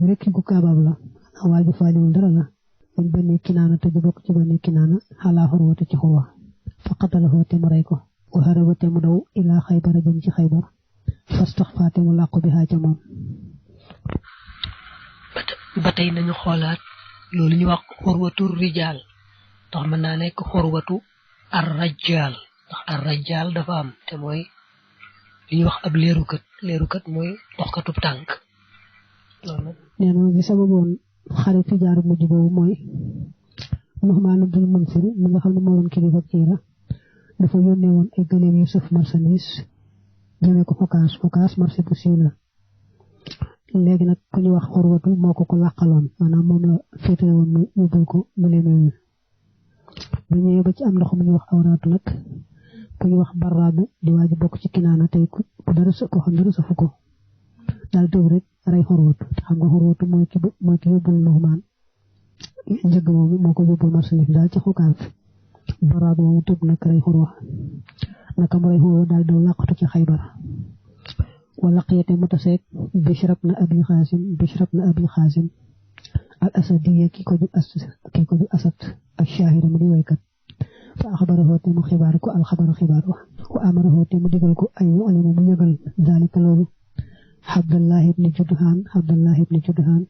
rek gu kaabab la waaju faaliwul dara la min bani kinaana te bokk ci bani kinaana xalaa xurwata ci xurwa fa qatalahu te mu rey ko wa haraba te mu daw ilaa xaybara jëm ci xaybar fastaxfaa te mu làqu bi xaa ca moom. ba tey nañu xoolaat loolu ñu wax xurwatu rijaal ndax mën naa nekk xurwatu ar rajaal ndax ar rajaal dafa am te mooy li ñuy wax ab leerukat mooy doxkatub tànk loolu nee na bi sababoon xare fi jaar mujj boobu mooy Nu'maan ibn Munzir mi nga xam ne moo doon kilifa Kiira dafa yónnee woon ay gëléem yu sëf marchandise jëmee ko Xukaas marché bu siiw la léegi nag ku ñu wax xurwatu moo ko làqaloon maanaam moom la féetale woon mu yóbbul ko gëléem yooyu bu ñëwee ba ci am ndox mu ñu wax awraatu nag ku ñu wax Barraad di waaju bokk ci Kinaana tey ku dara xam dara safu ko daal tëb rek rey xurwatu xam nga xurwatu mooy ki yóbbul Nu'maan njëgg moomu moo ko yóbbul marchandise daal ci Xukaas Barraad moomu tëb nag rey xurwa naka mu rey xurwa daal daw làqatu ci Xaybar wala xiyate mu taseeg Bishr ibn Abi Xaasim al asadiya ki ko ju asad ak shahida mu di waykat fa axbarahu te mu xibaar ko alxabaru xibaar wa amarahu te mu digal ko ay yu'lima mu yëgal zalika loolu Abdallah ibn Judhaan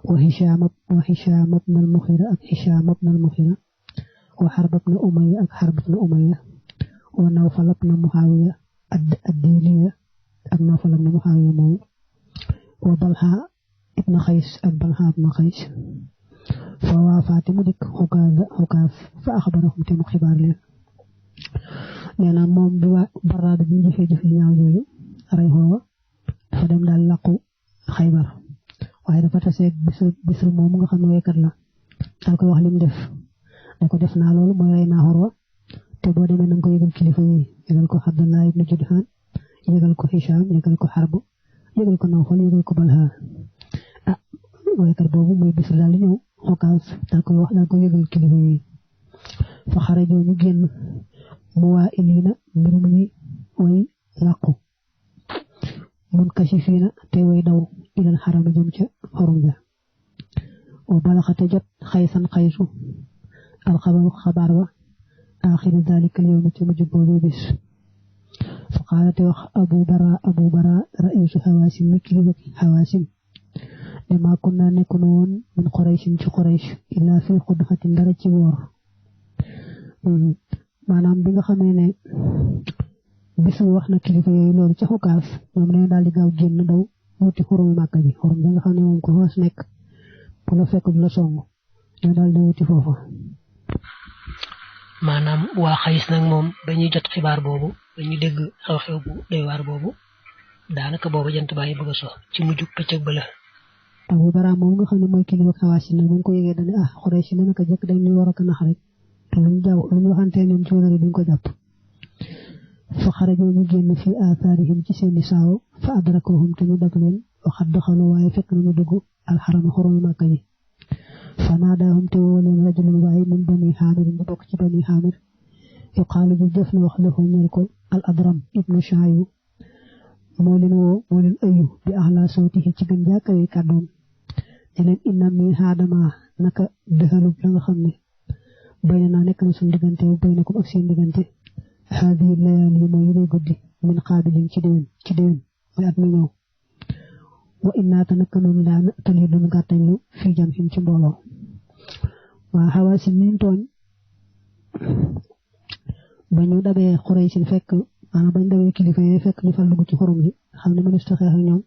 wa Hisham ibn al-Mughira ak Hisham ibn al-Mughira wa Harb ibn Umayya wa Nawfal ibn Muawiya ad-Diliya ak Nawfal ibn Muawiya moom wa Balha ibn Qays ak Balha ibn Qays fa waafaati mu dikk Xukaas fa axbarahum te mu xibaar leen nee na moom bi waa Barraad bi ñu jëf ñaaw yooyu rey xoowa dafa dem daal làqu Xaybar waaye dafa taseeg Bisr moom nga xam ne waykat la daal koy wax lim def ne ko def naa loolu mooy rey naa xorwa te boo demee na nga ko yëgal kilifa yi yëgal ko Abdallah ibn Judhaan yëgal ko Hisham yëgal ko Harb yëgal ko Nawfal yëgal ko Balha waykat boobu mooy Bisr daal di ñëw Xukaas daal ko yëgal kilifa yi fa xarajoo ñu génn muwaa'iliina mbir mu ñuy way làqu munkashifiina te way daw ilal xaram jëm ca xorum ja wa balaxate jot xaysan xaysu alxabaru xabaar wa aaxiri daalika al-yawm ci mujj boobu bis fa qaala te wax abu bara ra'iisu Hawaasim mi kilifa Hawaasim ne maa kunna nekkunu woon min Qurayshin ci Quraysh illaa fi xudxatin dara ci woor maanaam bi nga xamee ne bisu wax na kilifa yooyu loolu ca Xukaas ñoom dañu daal di gaaw génn daw wuti xurum Màkka ji xurum bi nga xam ne moom ko xoos nekk bu la fekk du la song ñu daal di wuti foofa. maanaam waa Xays nag moom dañuy jot xibaar boobu dañuy dégg xew-xew bu doy waar boobu daanaka boobu jant baa ngi bëgg a so ci mujj pëccëg ba la. Abu Bara moom nga xam ne mooy kilifa Hawaasin nag bu ñu ko yëgee dañ ne Quraysh ne naka jëkk dañ ñu war a nax rek te luñ waxantee ñoom ci wàllu duñ ko jàpp. fa xarajoo ñu génn fi aathaarihim ci seeni saaw fa adrakuhum te ñu dab leen waxat doxalu waaye fekk nañu dugg alxarama xurumu Màkka ji fa naadaahum te woo leen rajulun waaye min bani Haamir bu bokk ci bani Haamir yuqaalu bi jëf na wax lahu ñeel ko al adram ibnu Shaayu moo leen ayu bi ahla sawtihi ci gën jàkkawe kàddoom ne leen inna min haadama naka dëxalub la nga xam ne bay na nekk na suñu diggante bay na ko ak seen diggante haadihi layaali mooy yi lay guddi min qaabilin ci déwén mooy at mi ñëw wa innaata naka noonu daan tali duñ gàttañ lu fii jam xin ci mbooloo waa Hawaasin niñ tooñ ba ñu dabee Quraysin fekk maanaam bañ dabee kilifa yi fekk ñu fal dugg ci xurum yi xam ne mënees xeex ak ñoom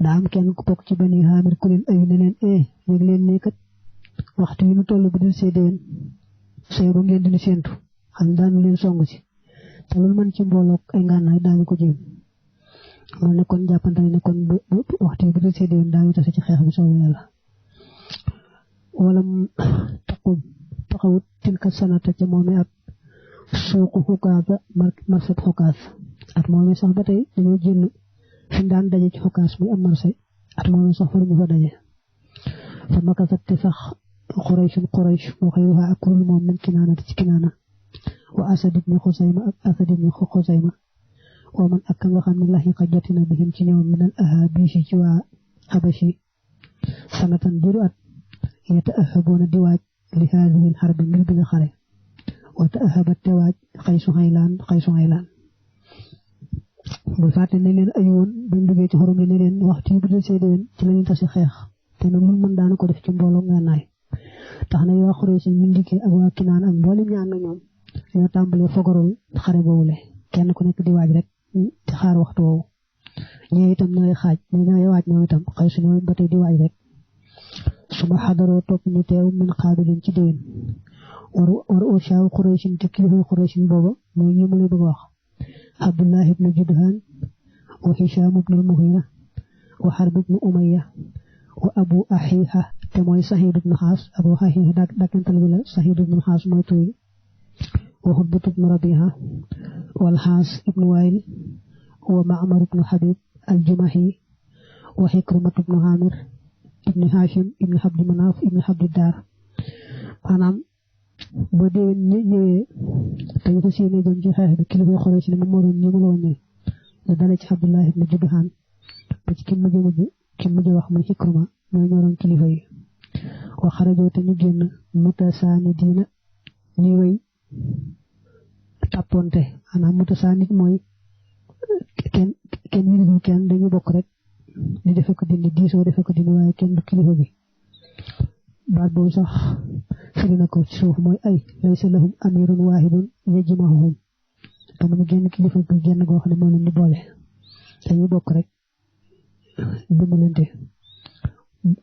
daa am kenn ku bokk ci bani Haamir ku leen ayu ne leen yëg leen ne kat waxtu yi ñu toll bu dul see déwén sooy ba ngeen di séentu xam ne daañu leen song si te loolu man ci mbooloo ay ngànnaay daañu ko jéem loolu nekkoon jàppante ne kon bu waxtu yi bu dul see déwén daañu tase ci xeex bi soobee yàlla wala taqum taxawut tilka sanata ca moome at suuqu Xukaasa marché Xukaas at moome sax ba tey dañoo génn fi ñu daan daje ci Xukaas muy am marché at moome sax fa ñu fa daje fa makasat te sax Quraysh wa xayruha ak kuréel moom min Kinaana ci Kinaana wa Asad ibn Xusayma wa man ak nga xam ne laxiqa jotina bihim ci ñoom minal ahaabishi ci waa Habashi sanatan diru at yata'ahabuna di waaj li haadihi al-harbi ngir bi nga xare wa ta'ahabat te waaj xaysu xaylaan bu fàtte ne leen ay woon bañ duggee ci xorom ne leen waxtu yi bu dul see déwén ci lañu tasi xeex te nag mun mën daana ko def ci mbooloo nga naay tax na yoo xuree si ñu ndikkee ak waa Kinaan ak mboolem ñaan na ñoom ñoo tàmbalee fogarul xare boobule kenn ku nekk di waaj rek di xaar waxtu woowu ñee itam ñooy xaaj ñooy waaj ñoom itam xëy su ñoom ba tey di waaj rek suma xadaroo topp ñu teew min xaabilin ci déwén war ushaaw Quraysin te kilifa Quraysin booba mooy ñi mu lay bëgg wax Abdullah ibn Judhan wa Hisham ibn al-Mughira wa Harb ibn Umayya wa Abu Ahiha te mooy Sa'id ibn Xaas Abu Ahiha dakantal bi la Sa'id ibn Xaas mooy tuy wa Hudbat ibn Rabiha wal Xaas ibn Wayl wa Ma'mar ibn Habib al-Jumahi wa Hikrimah ibn Amir ibn Hashim ibn Abd Manaf ibn Abd Dar maanaam boo déwén ñëwee te ñu fas yéene jëm ci xeex bi kilifa Quraysh ne moom moo doon ñi mu la wàññee da dale ci Abdullah ibn Judhan ba ci ki mujj wax muy Hikrima ñoo ñoroon kilifa yi wa xarajoo te ñu génn mutasaanidiina ñuy wéy tàpponte maanaam mutasaanid mooy kenn yiliful kenn dañu bokk rek di defe ko dindi diisoo defe ko dindi waaye kenn du kilifa bi baat boobu sax firi na ko ci suuf mooy ay laysa lahum amirun waahidun yajma'uhum amuñu genn kilifa bu genn goo xam ne moo leen di boole dañu bokk rek dimbalante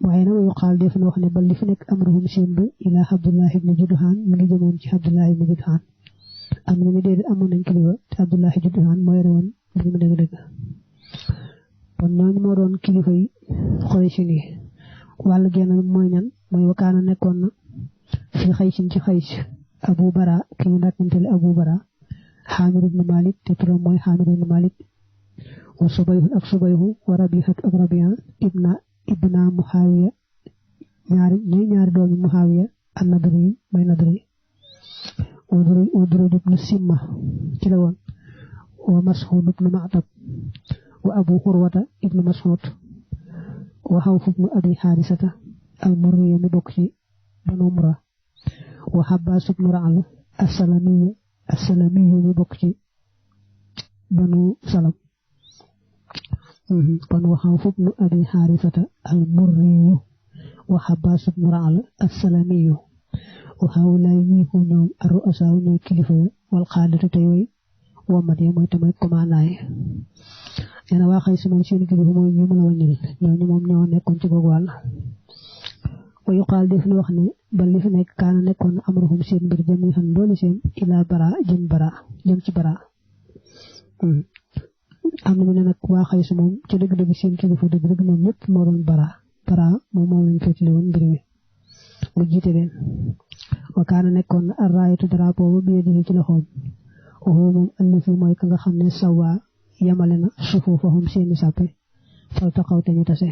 waaye nag yu xaal def na wax ne ba li fi nekk amruhum seen bi ilaa Abdullah ibn Judhan mi ngi jëmoon ci Abdullah ibn Judhan am ñu ne déedéet amoon nañ kilifa te Abdullah ibn Judhan moo yore woon li mu dëgg-dëgg kon ñooñu moo doon kilifa yi Quraysh yi wàll genn mooy ñan mooy wakaana nekkoon na fi xaysin ci xays Abu Bara ki ñu dàkkantele Abu Bara Xaamir ibn Malik te turam mooy Xaamir ibn Malik wa Subayhu ak Subayhu wa Rabihat ak Rabia ibna Muhawiya ñaari doomi Muhawiya an-Nadri mooy Nadri wa Duraydu ibn Simma ci la woon wa Mas'ud ibn Ma'tab wa Abu Hurwata ibn Mas'ud wa Xawf ibn Abi Xaarisata al-Murri mi bokk ci Banu Murra wa Habbaas ibn Ra'l as-Salami mi bokk ci Banu Salam kon wa Xawf ibn Abi Xaarisata al-Murri wa Habbaas ibn Ra'l as-Salami wa haa'ulaa'i ñi ko ñoom ar-ru'asaa ñooy kilifa wal qaadatu tey way womat yi mooy tamay commandant yi nee na waa Xays moom seen kilifa mooy ñu mën a wàññil ñooñu moom ñoo nekkoon ci googu wàll wa yuqaal def na wax ne ba li fi nekk kaana nekkoon amruhum seen mbir jamii'an doole seen ilaa jëm ci bara am na ñu ne nag waa Xays moom ci dëgg-dëgg seen kilifa dëgg-dëgg ñoom ñëpp moo doon bara moom lañ féetale woon mbir mi mu jiite leen wa kaana nekkoon na ar-raayatu drapeau ba bi yadihi ci loxoom waxoo moom allafi mooy ka nga xam ne sawaa yamale na sufuufahum seeni sàppe fal taxaw te ñu tase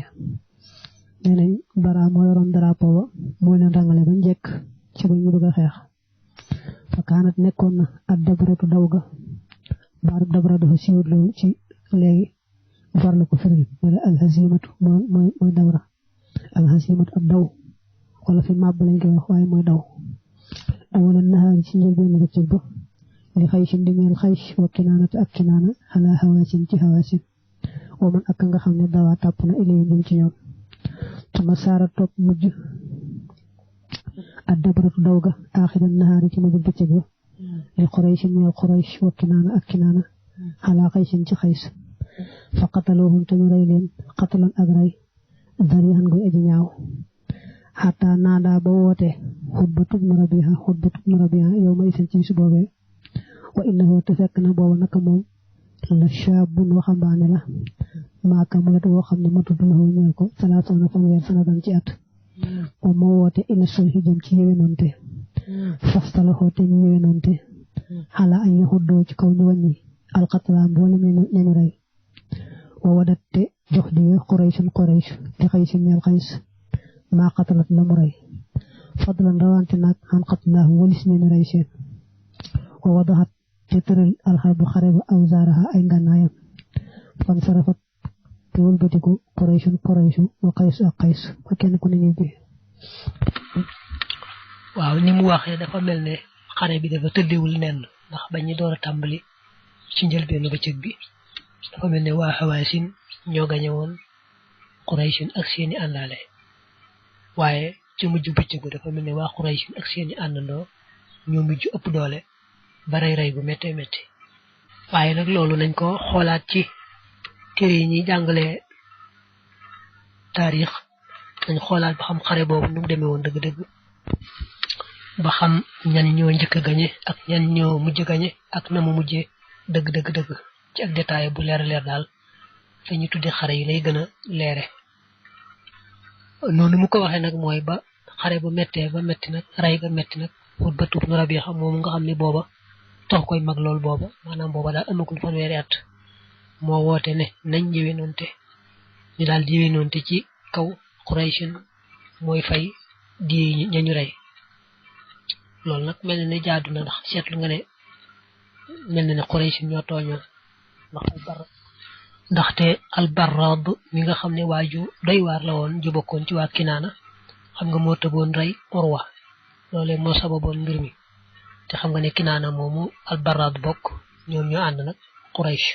nee nañ bara moo yoroon drapeau ba moo leen rangale ba njëkk ci ba ñu bëgg a xeex fa kaanat nekkoon na ak dabratu daw ga baarub dabra dafa siiwut loolu ci léegi farlu ko firil wala alhazimatu mooy dawra alhazimatu ab daw wala fi màbb lañ koy wax waaye mooy daw awala nahaari ci njëlbeen bëccëg ba li Xaysin di ñeel Xays wa Kinaanata ak Kinaana xalaa Hawaasin ci Hawaasin wa man ak nga xam ne dawaa tàpp na ilayhi jëm ci ñoom tuma saara topp mujj ak dabratu daw ga aaxiral nahaari ci mujj bëccëg ba li Quraysin ñeel Quraysh wa Kinaana ak Kinaana xalaa Xaysin ci Xays fa qataluhum te ñu rey leen qatalan ak rey darihan guy aji ñaaw xataa naadaa ba woote Xutbatu bnu Rabiha yow ma isin ci su boobee wa innahu te fekk na booba naka moom la shaabun waxambaane la maaka mulet woo xam ne matut la ñeel ko salaasana fanweer sanadan ci at moom moo woote ila sulhi jëm ci yéwénonte fastalaxoo te ñu yéwénonte xalaa añ yaxuddoo ci kaw ñu wàññi alqatla mboolem ñañu rey wa wadat te jox di Quraysh te Xays ñeel Xays maa qatalat la mu rey fadlan rawante nag xan qatlaahu walis ñañu rey seen wa wadaxat te tëral alxarbu xare ba aw zaaraha ay ngànnaayam fan sarafat te wëlbatiku Qurayshun Quraysh wa Qays ak Qays ba kenn ku ne ñibbi. waaw ni mu waxee dafa mel ne xare bi dafa tëddewul nenn ndax bañ ñu door a tàmbali ci njëlbeenu bëccëg bi dafa mel ne waa Hawaasin ñoo gañe woon Qurayshun ak seeni àndaale waaye ci mujj bëccëg dafa mel ne waa Qurayshun ak seeni àndandoo ñoo mujj ëpp doole ba rey bu méttee métti waaye nag loolu nañ ko xoolaat ci téere yi ñuy jàngalee taarix nañ xoolaat ba xam xare boobu nu mu demee woon dëgg-dëgg ba xam ñan ñoo njëkk a gañe ak ñan ñoo mujj gañe ak na mu mujjee dëgg ci ak détail bu leer daal fa ñu tudde xare yi lay gën a leere noonu mu ko waxee nag mooy ba xare bu méttee ba métti nag rey ga métti nag pour ba tuub nu rab yi xam moom nga xam ne booba tax koy mag loolu booba maanaam booba daal amagul fanweeri at moo woote ne nañ yéwénoonte ñu daal di yéwénoonte ci kaw Qurayshin mooy fay di ñañu rey loolu nag mel na ne jaadu na ndax seetlu nga ne mel na ne Qurayshin ñoo tooñoon ndaxte Al-Barrad mi nga xam ne waaju doy waar la woon ju bokkoon ci waa Kinaana xam nga moo tëboon rey Urwa loolee moo sababoon mbir mi te xam nga ne Kinaana moomu Al-Barrad bokk ñoom ñoo ànd nag Quraysh.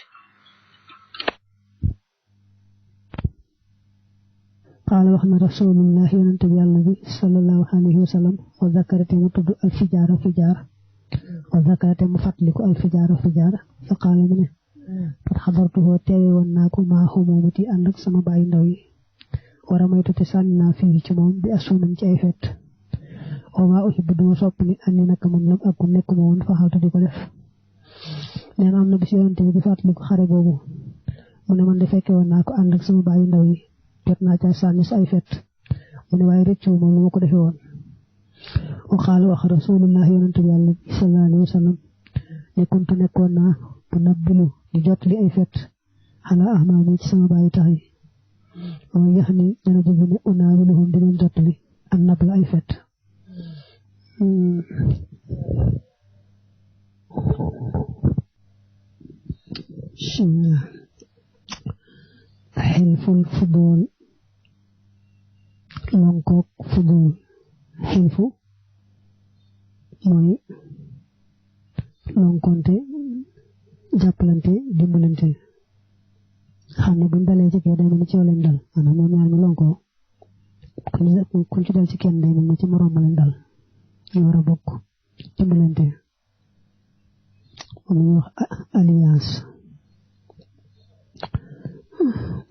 qaala wax na rasulullah yonente bi yàlla bi sallallahu alayhi wa sallam wa zakarate mu tudd alfijaara fijaar wa zakarate mu fàttaliku alfijaara fijaar fa qaala mu ne qad xadartuhoo teewe woon naa ko maa xumumati ànd ak sama bàyyi ndaw yi war a maytu te sànni naa fii ci moom bi asunan ci ay fet wa maa uhibbu duma sopp ni andi naka man lam ak nekkuma woon faxaltu di ko def nee na am na bis yonente bi di fàttaliku xare boobu mu ne man de fekke woon naa ko ànd ak sama bàyyi ndaw yi jot naa ca sànni si ay fet mu ne waaye rëccu moom lu ma ko defee woon wa qaala wax rasulullah yonente bi yàlla sallallahu alayhi wa sallam ne kuntu nekkoon naa bu nabbilu di jottali ay fet xanaa ahmaami ci sama bàyyi tax yi moom yax ni dana jóge ne unaawiluhum di leen jottali an nab la ay fet xilful fudul lonkook fudul xilfu mooy lonkonte jàppalante dimbalante xam ne buñ dalee ci kee day mel ni ci yow leen dal maanaam ñoom ñaar ñu lonkoo kuñ ci dal ci kenn day mel ni ci moroom ma leen dal ñu war a bokk dimbalante moom ñuy wax alliance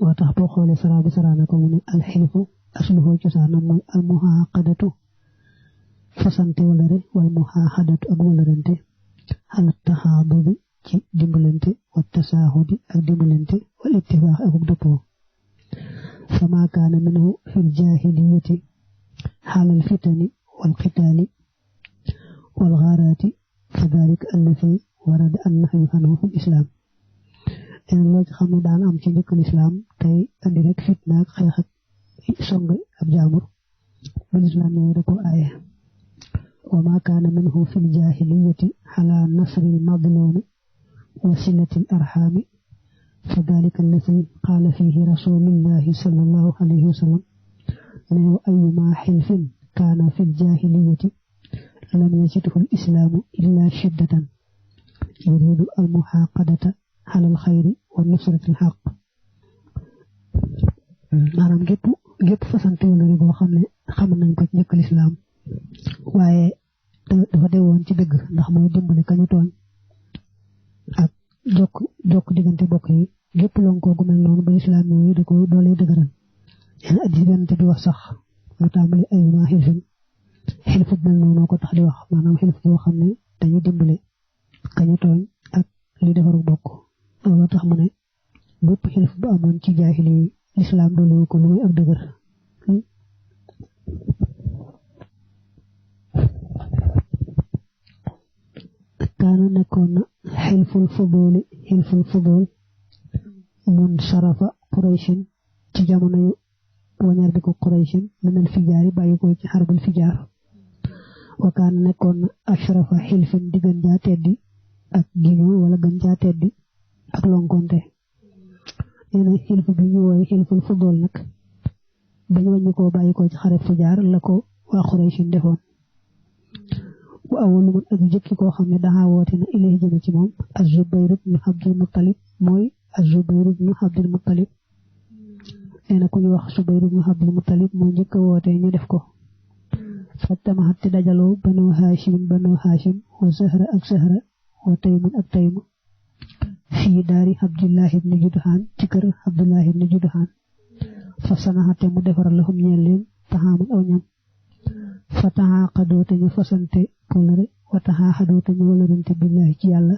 moo tax boo xoolee sara bi sara na ko mu ne alxilfu asluhu cosaanam mooy almuhaqadatu fasante walare wal muhaqadatu ak walarante ala taxaadudi ci dimbalante wa tasaahudi ak dimbalante wal ittifaax ak dëppoo fa maa kaana minhu fi ljahiliyati xaalal fitani wal qitaali wal gaaraati fa dalika allati warada annahyu anhu fi lislaam leen loo ci xam ne daan am ci njëkk lislaam tey andi rek fitna ak xeex ak song ab jaamur ba lislaam ne da ko aaye wa ma kaana minhu fi ljahiliyati ala nasri lmadlumi wa silati l arxaami fa dalika allati qaala fihi rasulullahi sallallahu alayhi wa sallam ne wa ayuma xilfin kaana fi ljahiliyati lam yajidhu lislaamu illa shiddatan yuridu almuxaaqadata xalal xayri wa nusratil xaq maanaam gépp fasante wala rek boo xam ne xam nañ ko ci njëkk lislaam waaye dafa dewoon ci dëgg ndax mooy dimbali kañu tooñ ak jokk diggante bokk yi gépp lonkoo gu mel noonu ba lislaam yooyu da ko doolee dëgëral yéen addis benante bi wax sax mu tàmbali ayuma xilfin xilfu mel noonu ko tax di wax maanaam xilf yoo xam ne dañuy dimbali kañu tooñ ak li defaru bokk loolu tax mu ne bépp xilf bu amoon ci jaahili lislaam doolu ko lu muy ak dëgër kaana nekkoon na xilful fudul mun sarafa Qurayshin ci jamono yu wañar bi ko Qurayshin minal fijaari bàyyi ko ci xarbul fijaar wa kaana nekkoon na ashrafa xilfin di gën jaa teddi ak giñoo wala gën jaa teddi ak lonkonte nee na xilfu bi ñu wooye xilful fudul nag dañu wàññi koo bàyyi ko ci xare Fujaar la ko waa Quraysh defoon bu awalu man ak jëkki koo xam ne daxaa woote na ilay jëme ci moom az-Zubayr ibn Abdul Muttalib mooy az-Zubayr ibn Abdul Muttalib nee na ku ñu wax Zubayr ibn Abdul Muttalib moo njëkk a woote ñu def ko fattamaxat te dajaloo banu Haashim wa Zahra ak Zahra wa Taymun ak Taymu fii daari Abdullahi ibn Judhaan ci kër Abdullahi ibn Judhaan fa sanaxate mu defaral lahum ñeel leen taxaamun aw ñam fa taxaaqadoo te ñu fasante kolore wa taxaaxadoo te ñu walorante billahi ci yàlla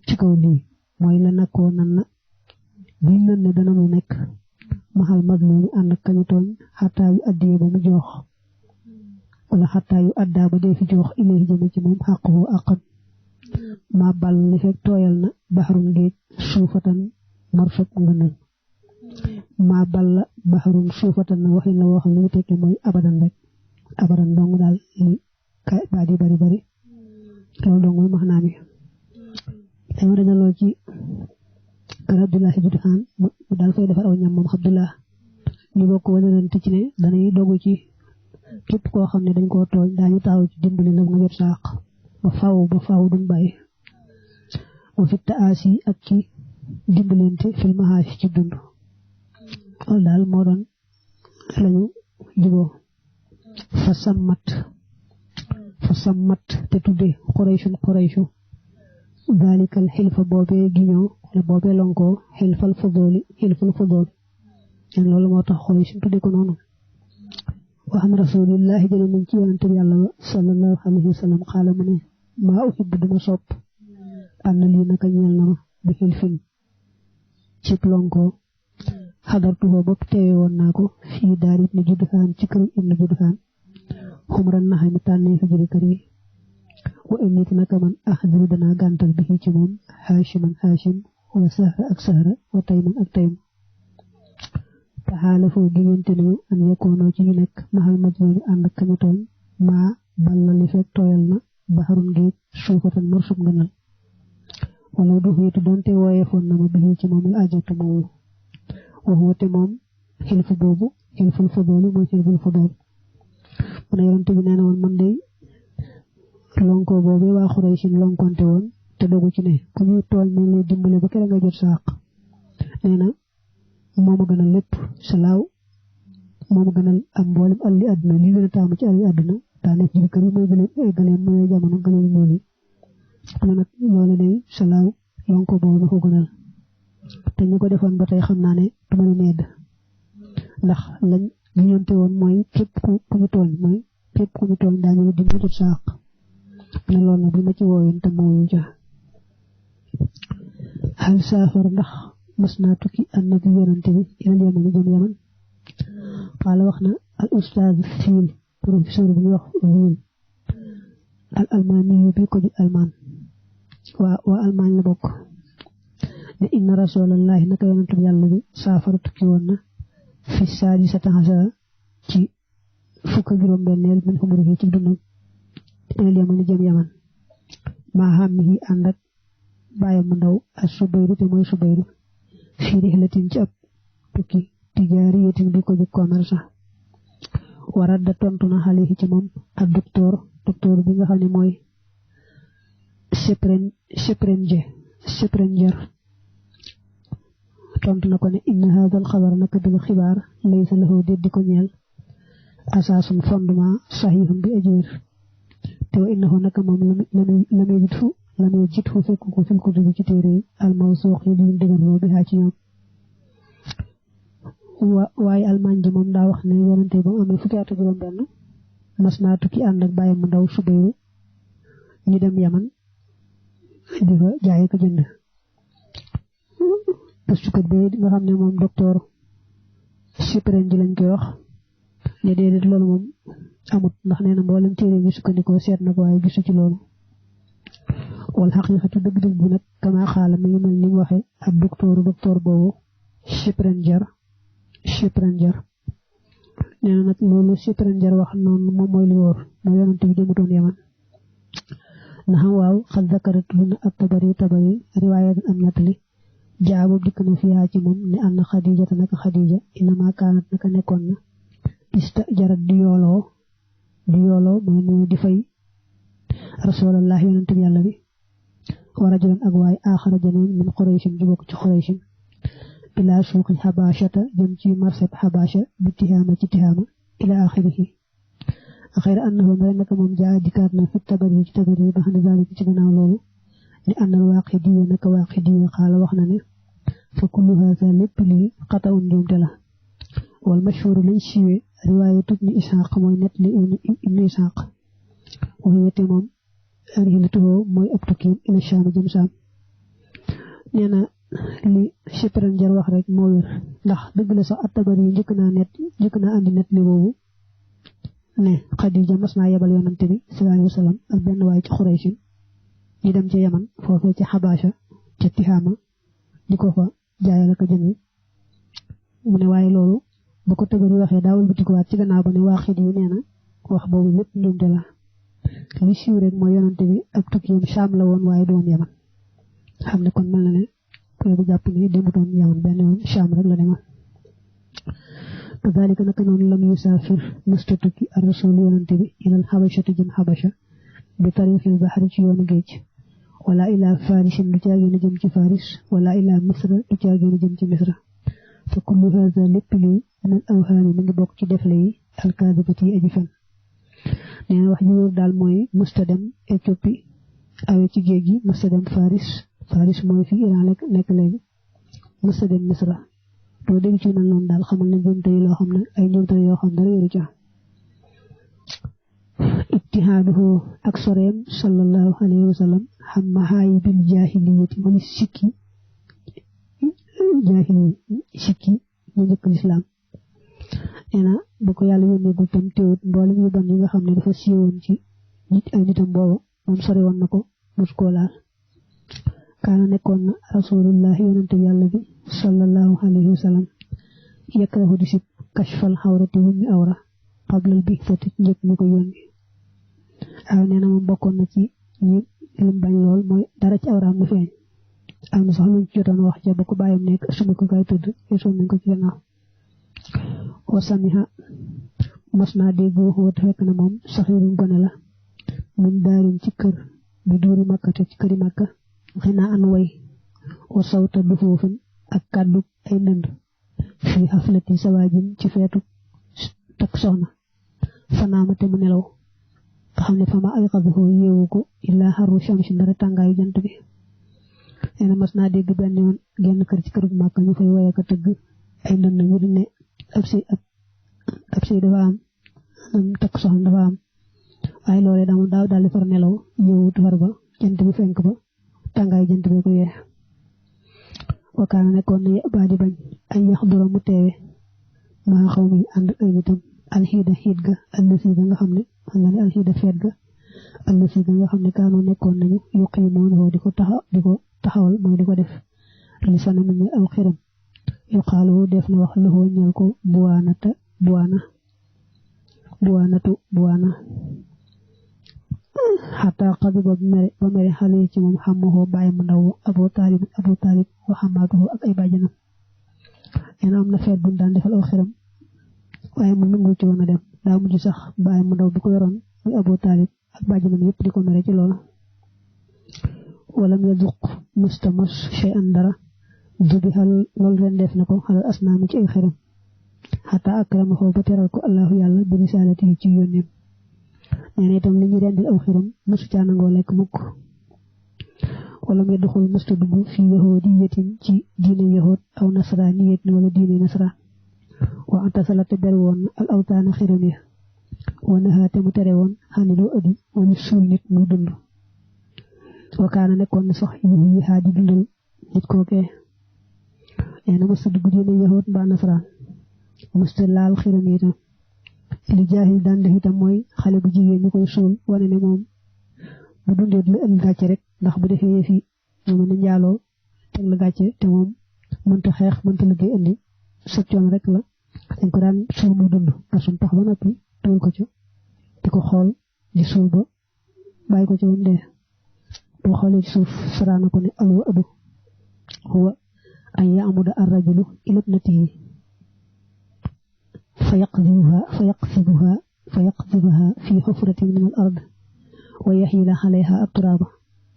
ci kaw lii mooy la nakkoo nan na biñ nan ne dana mu nekk maxal madlumi ànd ak kañu tooñ xataa yu addiyee ba mu joox wala xataa yu addaa ba dee fi joox ilay jëme ci moom xàquhu àqam maa ball li fekk tooyal na baxarum géej suufatan marfat ngënal maa balla baxarum suufatan na waxin la woo xam ne mu tekki mooy abadan rek abadan dong daal li kay baat yi bari loolu dong mooy maxnaa mi dama dajaloo ci kër Abdullahi Judhaan mu daal fay defar aw ñam moom Abdullah ñu bokk wala leen ci ne danay dogu ci képp koo xam ne dañ koo tooñ daañu taxaw ci dimbali la nga jot saaq ba faaw duñ bàyyi wa fi taasi ak ci dimbalante fil mahaasi ci dund loolu daal moo doon lañu juboo fa sammat te tudde Qurayshun dalikal xilfa boobee giñoo wala boobee lonkoo xilful fudul en loolu moo tax Qurayshun tudde ko noonu wa an rasulillahi jële nañ ci yonante bi yàlla ba sallallahu alayhi wa sallam xaala mu ne maa uhibbu duma sopp ànd lii naka ñeel na ma bi xilfin cib lonkoo xadartuhoo bopp teewe woon naa ko fii daar ibn Judhaan ci kër ibn Judhaan xumran naxa mi tànnee fi jëri kër yi wa innit naka man axdiru danaa gàntal bi ci moom Haashim wa Sahra ak Sahra wa Tayman ak Taym taxaala foo giñante nañu an yakkoonoo ci ñu nekk maxal majlooni ànd ak kañu tooñ maa balla li fekk tooyal na baxarun géej suufatan marsub ngënal wala du xiitu doonte wooyeefoon na ma bi ci moom la ajatu moomu waxuwate moom xilfu boobu xilful fudoolu mooy xilful fudool mu ne yonent bi nee na woon man day lonko boobu waa Xuraysin lonkonte woon te dogu ci ne ku ñu tooñ nañ lay dimbale ba kere nga jot saaq nee na mooma gënal lépp salaaw mooma gënal am mboolem alli àdduna li gën a taamu ci alli àdduna daa nekk ci kër yi mooy gëleem mooy jamono gëleem ñuul yi xam nag loolu day salaaw lonko boobu ma ko gënal te ñu ko defoon ba tey xam naa ne duma leen yedd ndax lañ li ñonte woon mooy képp ku ñu tooñ mooy képp ku ñu tooñ daañu di ma jot saaq ne loolu nag bi ma ci wooyoon te mooyu ja xal saafar ndax mas naa tukki annabi yonante bi ilal yaman jëm yaman xaala wax na al ustaaz fiil professeur bi wax fiil al almaani yu bi ko di almaan waa almaan la bokk ne inna rasulallahi naka yonante bi yàlla bi saafara tukki woon na fi saadisata hasara ci fukk ak juróom-benneel min umrihi ci dundam ilal yaman jëm yaman maa xam mi ànd ak bàyyam mu ndaw as Subayru te mooy Subayru fii rihlatin ci ab tukki tijaariyatin bi ko jóg commerce waradda tontu na xale ci moom ak docteur bi nga xam ne mooy Sprenger tontu na ko ne inna haadal xabar naka bil xibaar laysa lahu déddi ko ñeel asaasun fondement saxiixun bi ajwér te wa innahu naka moom lamay jit fu fekk ko fil kutubi ci téere al mawsuuq yi diñ dëgërloo bi ci ñoom waaye almaañ ji moom daa wax ne yonante ba mu amee fukki at ak juróom benn mas naa tukki ànd ak bàyyam mu ndaw Subayru ñu dem Yaman di fa jaay ko jënd gëstukat bi nga xam ne moom docteur Sprenger ji lañ koy wax ne déedéet loolu moom amut ndax nee na mboolem téere bi sukkandikoo seet na ko waaye gisu ci loolu wal xaqiiqatu dëgg-dëgg bi nag kama xaala mi ngi mel ni mu waxe ak docteur boobu Sprenger nee na nag loolu Sprenger wax noonu moom mooy li wóor mooy yonante bi demutoon Yaman na xam waaw xal zakarat lu na ak tabari riwaaya am nattali jaabu dikk na fiyaa ci moom ne anna Xadijata naka Xadija inama kaanat naka nekkoon na ista jarat di yooloo mooy ne di fay rasulallah yonent bi yàlla bi wa rajulan ak waay aaxara janeen min Qurayshin ju bokk ci Qurayshin ila suuqi Xabashata jëm ci marseb Xabasha bi Tihaama ci Tihaama ila axirihi xayra annahu mel naka moom jaa dikkaat na fi tabari ci tabari ba xam ne zalika ci gannaaw loolu ne àndal Waaqidiya naka Waaqidiya xaala wax na ne fa kullu haza lépp lii xata'un njuumte la wal mashhur lañ siiwe riwaayatu ibni Isxaaq mooy net li ibni Isxaaq waxewete moom rihlatuhu mooy ab tukkiim ila Shaam jëm Shaam nee na li Chepren jar wax rek moo wér ndax dëgg la sax at-Tabari yi njëkk naa andi net li boobu ne Xadija mas naa yebal yonante bi sallallahu alayhi wa sallam ak benn waay ci Xuraysh ñu dem ci Yaman foofee ci Xabasha ca Tihaama di ko fa jaayal ak jënd mu ne waaye loolu ba ko Tabari waxee daawul bitikuwaat ci gannaaw ba ne Waaqidi yu nee na wax boobu lépp njuumte la li siiw rek mooy yonante bi ak tukkiam Shaam la woon waaye doon Yaman xam ne kon mel na ne koy bu jàpp ne demutoon Yaman benn yoon Shaam rek la demoon kadalika naka noonu lam yusaafir mësta tukki ar rasul yonante bi ilal Xabashati jëm Xabasha bi tariqil baxri ci yoonu géej wala ila farisin du caagéen jëm ci faris wala ila misra du caagéen jëm ci misra fa kullu haza lépp lii min awhaami mi ngi bokk ci defle yi alkaadibati yi aji fen nee na wax ji wóor daal mooy mësta dem Éthiopie awe ci géej gi mësta dem faris mooy fi Iran nekk léegi mësta dem misra doo dégg ci mel noonu daal xamal ne njuumte yi loo xam ne ay njuumte yoo xam dara wéru ca ijtihaaduhu ak soreem sallallahu alayhi wa sallam xam maxaayi bil jaahiliyati wala sikki ñu njëkk lislaam nee na ba ko yàlla yónnee gul tam teewut mboolem yu bon yi nga xam ne dafa siiwoon ci nit ay nitam boobu moom sore woon na ko mos koo laal kaana nekkoon na rasulullah yonente yàlla bi sallallahu alayhi wa sallam yakrahu di sib kashfal xawrati wuñu awra qablal bi fati njëkk ñu ko yónni aw nee na moom bokkoon na ci ñi lim bañ lool mooy dara ci awraam na feeñ am na sax luñ ci jotoon wax ca ba ko bàyyam nekk sumi ko kay tudd gisoon nañ ko ci gannaaw wa samiha mas naa dégg waxuwat fekk na moom saxiirum gone la mun daarin ci kër bi duuri makkate ci këri makka xinaa an way wa sawta du foofin ak kàddu ay ndënd fii xaflati sawaajin ci feetu takk soxna fanaamate mu nelaw nga xam ne fama ay xabihu yeewu ko illaa xaru shamsi ndara tàngaayu jant bi nee na mas naa dégg benn yoon genn kër ci këru Màkka ñu fay woye ko tëgg ay ndënd ñu di ne ab sëy dafa am takk soxna dafa am waaye loolee daaw daal di far nelaw yeewut far ba jant bi fenk ba tàngaayu jant bi ko yee wakaana nekkoon na baa di bañ ay yax dura mu teewe maa xaw mi ànd ay nitam alxiida xiit ga allësi ga nga xam ne xam nga ne alxiida feet ga allësi ga nga xam ne kaanu nekkoon nañu yuqiimoon di ko taxawal mooy di ko def li sana mu ñu aw xiram yuqaalu def na wax loxoo ñeel ko buwaana xataa xadi ba mere xale ci moom xamuxoo bàyyi mu ndaw Abu Taalib wa xamaatuhu ak ay bàjjanam nee na am na feet buñ daan defal aw xiram waaye mu nangu ci woon a dem daa mujj sax bàyyi mu ndaw bi ko yoroon muy Abu Taalib ak bàjjanam yëpp di ko mere ci loolu walam yaduq mustamos shay'an dara dubi xal loolu ren def na ko xalal asnaami ci ay xiram xataa akramahu ba teral ko allahu yàlla bi risaalati ci yónneem nee na itam li ñu rendil aw xiram mësu caa nangoo lekk mukk wala muy duxul mësta dugg fi yahudiyatin ci diine yahud aw nasraniyatin wala diine nasran wa antasala te ber woon al awtaana xiram ya wa nahaate mu tere woon xaniloo ëddi wala suul nit muy dund wakaana nekkoon na sax yi xaa di dundal nit kookee nee na mësta dugg diine yahud mbaa nasran mësta laal xiram yi itam li jaahil daan def itam mooy xale bu jigéen ñu koy suul wane ne moom bu dundee lu ënd gàcce rek ndax bu defee yëf yi moom ne njaaloo teg la gàcce te moom mënta xeex mënta liggéey indi sa coono rek la dañ ko daan suul muy dund gasum tax ba noppi tuul ko ci di ko xool di suul ba bàyyi ko ci moom dee boo xoolee ci suuf saraana ko ne alwa adu huwa an ya'muda ar-rajulu ila ibnatihi فيقذفها في حفرة من الأرض ويحيل عليها التراب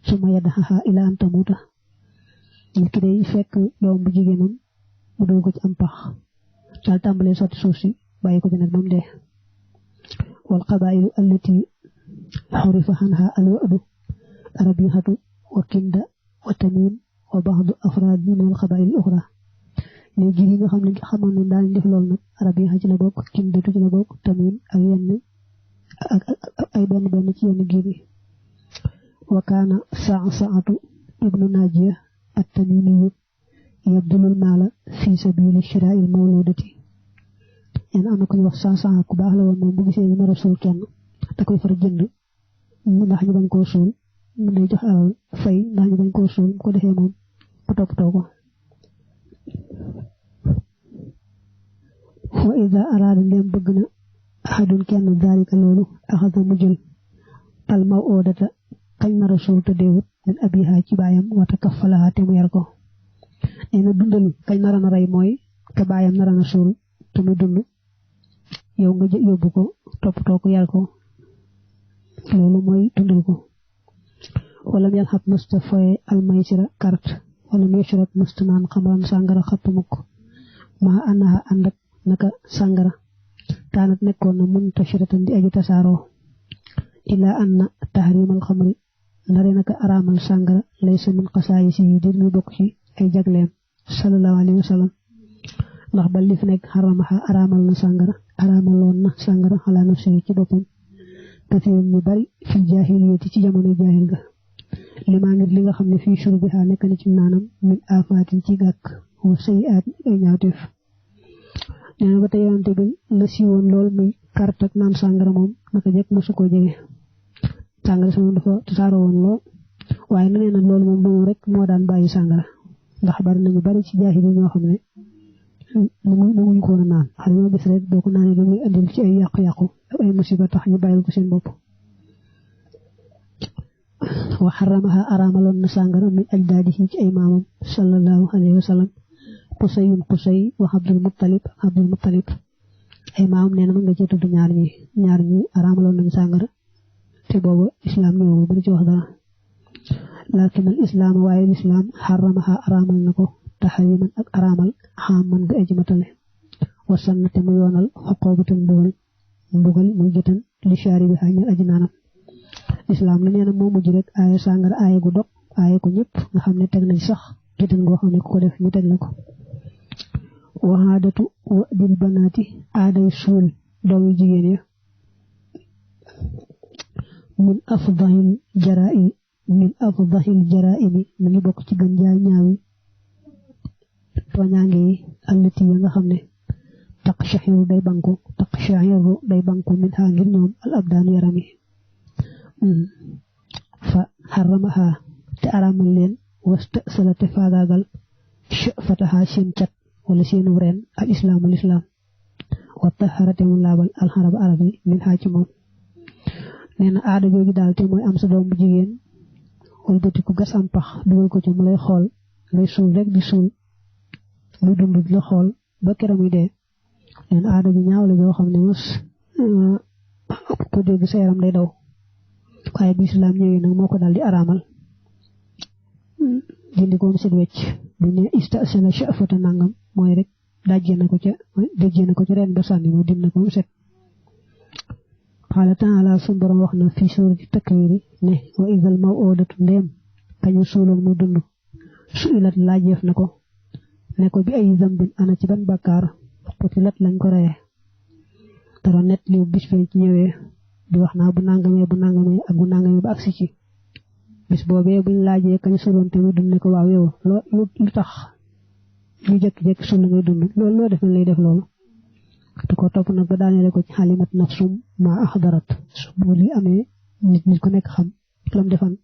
ثم يدعها إلى أن تموت nit ki day fekk doom bu jigéenam mu dugg ko ci am pax daal tàmbalee sotti suuf si bàyyi ko ci nag ba mu dee wal qabaa'ilu allati xurifa anha al-wa'du rabihatu wa kinda wa tamim wa ba'du afraad min al-qabaa'il al-uxra léegi yi nga xam ne xamoon nañ daal def loolu nag rabiha ci la bokk kindatu ci la bokk tamim ak yenn ak ay benn ci yenn giir yi wa kaana Sa'sa'atu ibnu Naajiya at-Tamimi yabdulul maala fi sabili shiraa'il mawludati yéen am na ko ñu wax Sa'sa'a ku baax la woon moom bu gisee ñu nar a suul kenn da koy far jënd ndax ñu bañ koo suul mu day jox alal fay ndax ñu bañ koo suul ko defee moom mu toppatoo ko wa ida araada ndem bëgg na ahadun kenn daalika loolu axada mu jël al maw'udata kañ nar a suul te deewut min abiha ci baayam wata kaffalaha te mu yar ko nee na dundal kañ nar a rey mooy te baayam nar a suul te muy dund yow nga yóbbu ko toppatoo ko yar ko loolu mooy dundal ko wala mel xat mësta foye almaysira carte wala meshurat mësta naan xamaram sàngara xapp mukk maa annaha ànd ak naka sàngara kaanat nekkoon na muntashiratan di aju tasaaroo ila anna tahrimal xamri ndare naka araamal sàngara laysa min xasaayisi yi dir muy bokk ci ay jagleem sallallahu alayhi wa sallam ndax ba li fi nekk xaramaxa araamal na sàngara araamaloon na sàngara ala nafsi ci boppam kasiirun ñu bari fi jaahiliyati ci jamono jaahil ga limaa ngir li nga xam ne fii shurbiha nekk na ci naanam min afaatin ci gàkk wa sayiaat ay ñaawteef nee na ba tey yonante bi la siiwoon lool muy carte ak naan sàngara moom naka jekk mosu koo jege sàngara si moom dafa tasaaroo woon lool waaye nee na loolu moom moom rek moo daan bàyyi sàngara ndax bari nañu bari ci jaahil yi ñoo xam ne nanguñu ko woon a naan xam ñoo gis rek boo ko naanee da muy andil ci ay yàqu-yàqu ak ay musiba tax ñu bàyyil ko seen bopp wa xaramaha araamaloon na sàngara min ajdaadihi ci ay maamam sallallahu alayhi wa sallam Qusay wa Abdul Muttalib ay maamam nee na mën nga cee tudd ñaar ñi araamaloon nañu sàngara te booba islam ñëwul bu ci wax dara lakin al islam waaye l'islam xaramaha araamal na ko taxriman ak araamal xaaman nga aji matale wasanna te mu yoonal xoqoobatan mbugal muy jotan li shaaribiha ñal aji naanam islam la nee na moo mujj rek aaya sàngara aaya gu dog aaya ko ñëpp nga xam ne teg nañ sax jotan goo xam ne ku ko def ñu teg la ko wahaadatu wa dil banaati aaday suul doomi jigéen ya min afdahil jaraa'imi mu ngi bokk ci gën jaay ñaawi tooñaange yi allati ya nga xam ne taqshahiru day banku min haa ngir ñoom al abdaanu yaram yi fa xaramaha te araamal leen wastasala te faagaagal fataha seen cat wala seenu reen al islaam wa taharate mu laabal alxarab arab yi min haa ci moom nee na aada jooju daal te mooy am sa doom bu jigéen walbati ku gas am pax dugal ko ci mu lay xool ngay suul rek di suul muy dund di la xool ba keroog muy dee nee na aada ju ñaaw la joo xam ne mos ko dégg sa yaram day daw waaye bi islaam ñëwee nag moo ko daal di araamal dindi ko mu set wecc bu ne istasala shafata nangam mooy rek dajje na ko ca ren ba sànni mu dindi ko mu set qaala ta'ala sun borom wax na fi suurati takwir ne wa idal maw'udatu ndéem kañu suuloon mu dund su'ilat laajeef na ko ne ko bi ay zambin ana ci ban bàkkaar qutilat lañ ko reye dara net li bis fay ci ñëwee di wax naa bu nangamee ak bu nangamee ba agsi ci bis boobee buñ laajee kañu suuloon te muy dund ne ko waaw yow lu tax ñu jekk-jekk suul ngay dund loolu loo def lay def loolu te ko topp nag ba daanele ko ci xalimat nafsum ma axdarat su bu li amee nit ko nekk xam lam defan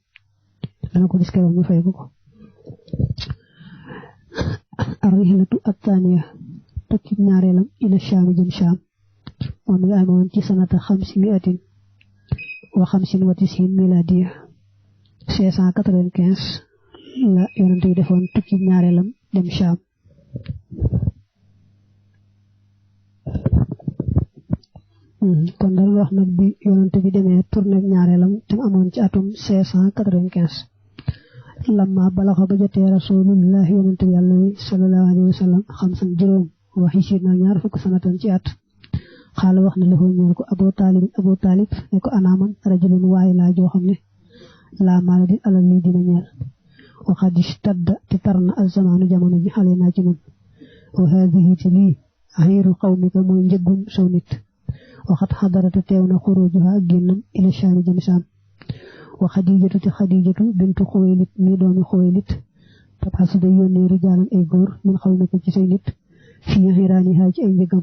dana ko gis keroog ñu fay ko ar-rihlatu at-thaniya tukki ñaareelam ila Shaam jëm Shaam moom ngi amoon ci sanata 500 wa 95 miladiya 695 la yonent yi defoon tukki ñaareelam dem Sham kon dal wax nag bi yonante bi demee tourné ñaareelam te amoon ci atum 595 lamma balaxa ba jotee rasulullah yonante bi yàlla wi sallallahu alayhi wa sallam xamsan juróom waxi siit na ñaar fukk sanatan ci at xaala wax na lafoo ñeel ko Abu Talib ne ko anaaman rajulun waaye laa joo xam ne laa maala di alal lii dina ñeel waxad ishtadda te tar na az-zamaanu jamono ji xale naa ci nun wa haadihi te lii ahiiru qawmika mooy njëggum sow nit waxat xadarata teew na xurujuha ak génnam ila shaami jëm saam wa xadijatu te xadijatu bintu xuwaylit mi doomi xuwaylit tabxasu day yónnee rijaalan ay góor min xawmika ci say nit fii xiraaniha ci ay njëgam